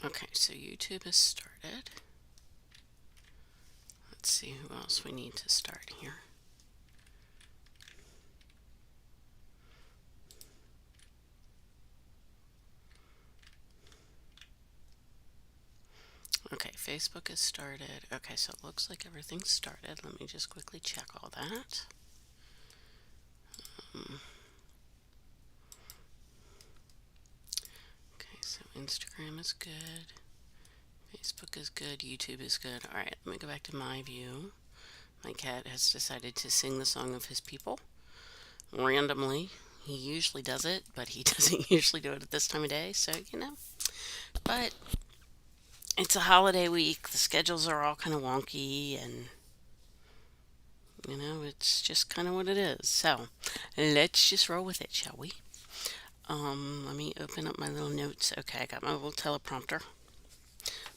Okay, so YouTube has started. Let's see who else we need to start here. Okay, Facebook has started. Okay, so it looks like everything's started. Let me just quickly check all that. Okay, so Instagram is good. Facebook is good. YouTube is good. All right, let me go back to my view. My cat has decided to sing the song of his people randomly. He usually does it, but he doesn't usually do it at this time of day, so But it's a holiday week. The schedules are all kind of wonky, and it's just kind of what it is. So let's just roll with it, shall we? Let me open up my little notes. Okay, I got my little teleprompter.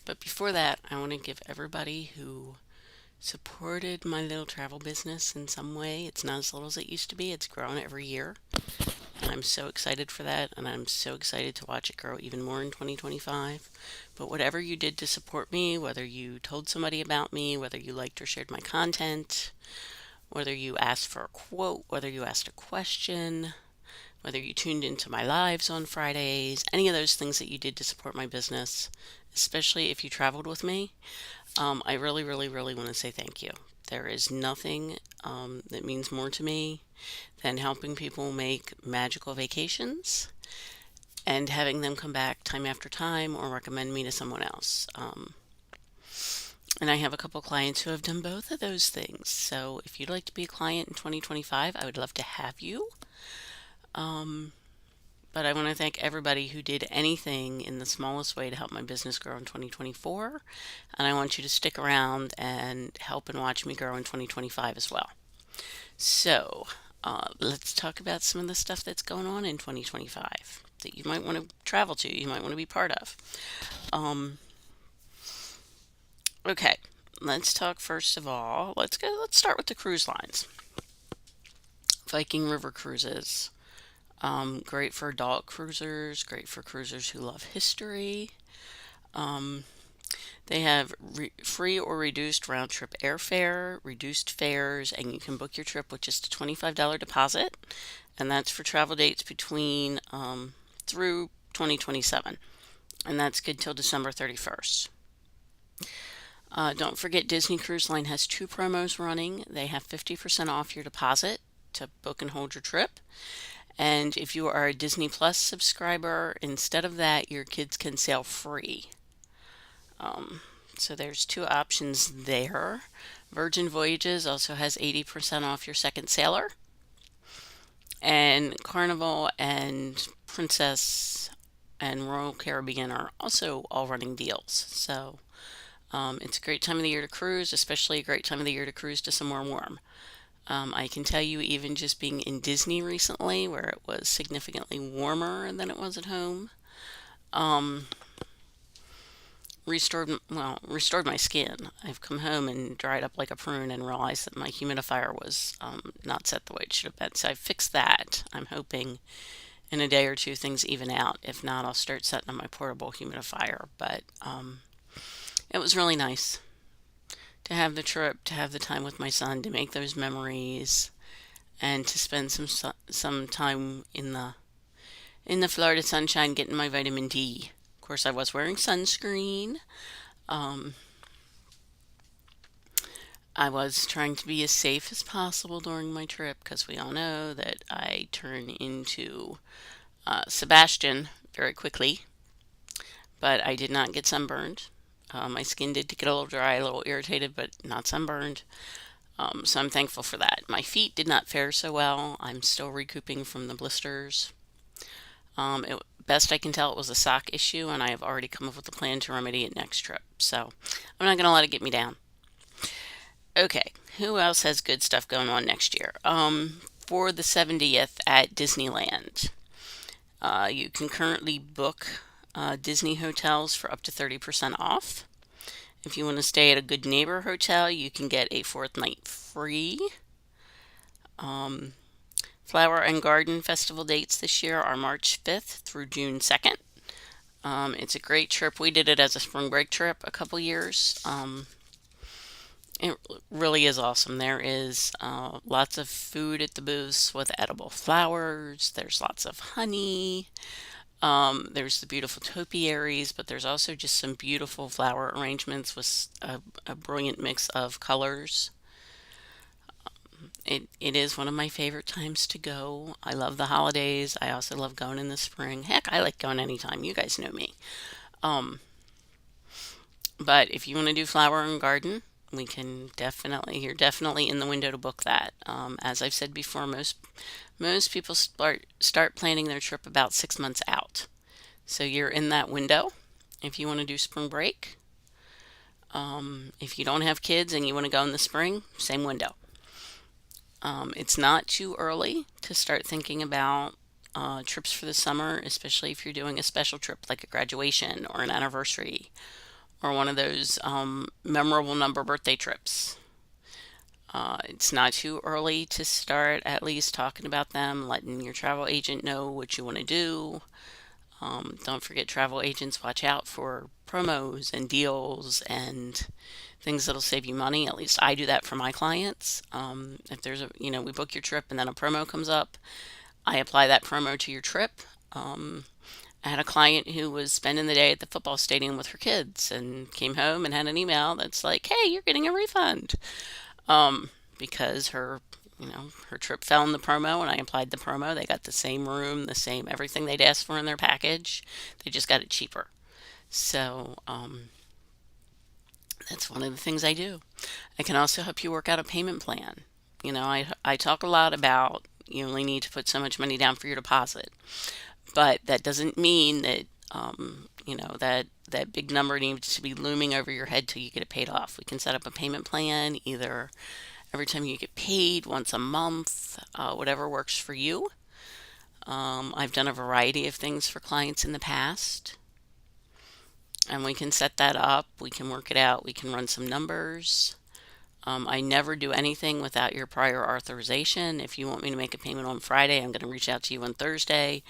But before that, I want to give everybody who supported my little travel business in some way. It's not as little as it used to be. It's grown every year. And I'm so excited for that. And I'm so excited to watch it grow even more in 2025. But whatever you did to support me, whether you told somebody about me, whether you liked or shared my content, whether you asked for a quote, whether you asked a question, whether you tuned into my lives on Fridays, any of those things that you did to support my business, especially if you traveled with me, I really, really, really want to say thank you. There is nothing that means more to me than helping people make magical vacations and having them come back time after time or recommend me to someone else. And I have a couple clients who have done both of those things. So if you'd like to be a client in 2025, I would love to have you. Um, but I want to thank everybody who did anything in the smallest way to help my business grow in 2024. And I want you to stick around and help and watch me grow in 2025 as well. So let's talk about some of the stuff that's going on in 2025 that you might want to travel to, you might want to be part of. Um, okay, let's talk first of all. Let's start with the cruise lines. Viking River Cruises. Great for adult cruisers, great for cruisers who love history. Um, they have free or reduced round trip airfare, reduced fares, and you can book your trip with just a $25 deposit. And that's for travel dates between through 2027. And that's good till December 31st. Don't forget, Disney Cruise Line has two promos running. They have 50% off your deposit to book and hold your trip. And if you are a Disney Plus subscriber, instead of that, your kids can sail free. Um, so there's two options there. Virgin Voyages also has 80% off your second sailor. And Carnival and Princess and Royal Caribbean are also all running deals. So it's a great time of the year to cruise, especially a great time of the year to cruise to somewhere warm. I can tell you, even just being in Disney recently, where it was significantly warmer than it was at home, um, restored my skin. I've come home and dried up like a prune and realized that my humidifier was not set the way it should have been. So I fixed that. I'm hoping in a day or two things even out. If not, I'll start setting up my portable humidifier. But it was really nice to have the trip, to have the time with my son, to make those memories, and to spend some time in the Florida sunshine getting my vitamin D. Of course, I was wearing sunscreen. Um, I was trying to be as safe as possible during my trip because we all know that I turn into Sebastian very quickly, but I did not get sunburned. My skin did get a little dry, a little irritated, but not sunburned. So I'm thankful for that. My feet did not fare so well. I'm still recouping from the blisters. Best I can tell, it was a sock issue, and I have already come up with a plan to remedy it next trip. So I'm not going to let it get me down. Okay, who else has good stuff going on next year? For the 70th at Disneyland, you can currently book Disney hotels for up to 30% off. If you want to stay at a Good Neighbor hotel, you can get a fourth night free. Um, Flower and Garden Festival dates this year are March 5th through June 2nd. It's a great trip. We did it as a spring break trip a couple years. It really is awesome. There is lots of food at the booths with edible flowers. There's lots of honey. There's the beautiful topiaries, but there's also just some beautiful flower arrangements with a brilliant mix of colors. It is one of my favorite times to go. I love the holidays. I also love going in the spring. Heck, I like going anytime. You guys know me. Um, but if you want to do flower and garden, we can definitely, you're definitely in the window to book that. As I've said before, most people start planning their trip about 6 months out. So you're in that window if you want to do spring break. If you don't have kids and you want to go in the spring, same window. It's not too early to start thinking about trips for the summer, especially if you're doing a special trip like a graduation or an anniversary or one of those memorable number birthday trips. It's not too early to start at least talking about them, letting your travel agent know what you want to do. Don't forget, travel agents watch out for promos and deals and things that'll save you money. At least I do that for my clients. If there's we book your trip and then a promo comes up, I apply that promo to your trip. I had a client who was spending the day at the football stadium with her kids and came home and had an email that's like, "Hey, you're getting a refund," because her trip fell in the promo, and I applied the promo. They got the same room, the same everything they'd asked for in their package. They just got it cheaper. So that's one of the things I do. I can also help you work out a payment plan. I talk a lot about you only need to put so much money down for your deposit, but that doesn't mean that that big number needs to be looming over your head till you get it paid off. We can set up a payment plan either every time you get paid, once a month, whatever works for you. I've done a variety of things for clients in the past, and we can set that up. We can work it out. We can run some numbers. I never do anything without your prior authorization. If you want me to make a payment on Friday, I'm going to reach out to you on Thursday,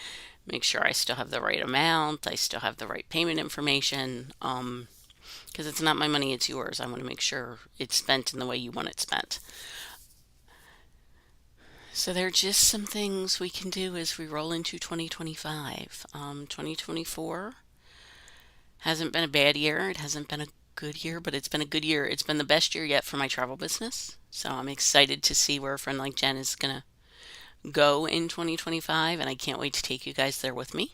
make sure I still have the right amount, I still have the right payment information, because it's not my money, it's yours. I want to make sure it's spent in the way you want it spent. So there are just some things we can do as we roll into 2025. 2024 hasn't been a bad year. It hasn't been a good year, but it's been a good year. It's been the best year yet for my travel business. So I'm excited to see where a friend like Jen is going to go in 2025, and I can't wait to take you guys there with me.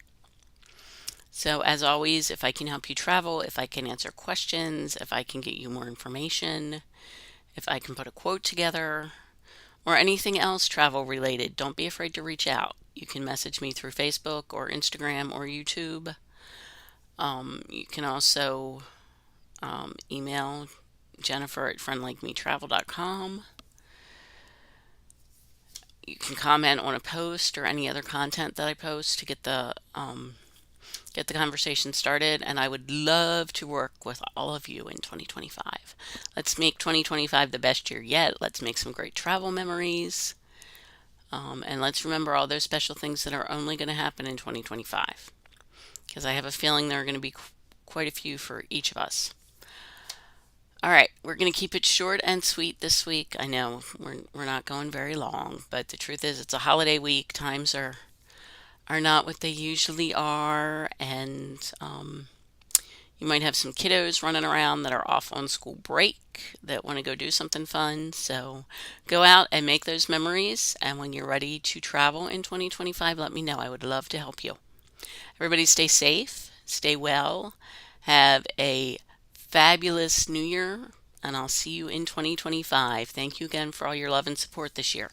So, as always, if I can help you travel, if I can answer questions, if I can get you more information, if I can put a quote together, or anything else travel related, don't be afraid to reach out. You can message me through Facebook or Instagram or YouTube. You can also email Jennifer at friendlikemetravel.com. You can comment on a post or any other content that I post to get the conversation started, and I would love to work with all of you in 2025. Let's make 2025 the best year yet. Let's make some great travel memories, and let's remember all those special things that are only going to happen in 2025, because I have a feeling there are going to be quite a few for each of us. All right, we're going to keep it short and sweet this week. I know we're not going very long, but the truth is it's a holiday week. Times are not what they usually are, and you might have some kiddos running around that are off on school break that want to go do something fun. So go out and make those memories, and when you're ready to travel in 2025, let me know. I would love to help you. Everybody stay safe, stay well, have a fabulous new year, and I'll see you in 2025. Thank you again for all your love and support this year.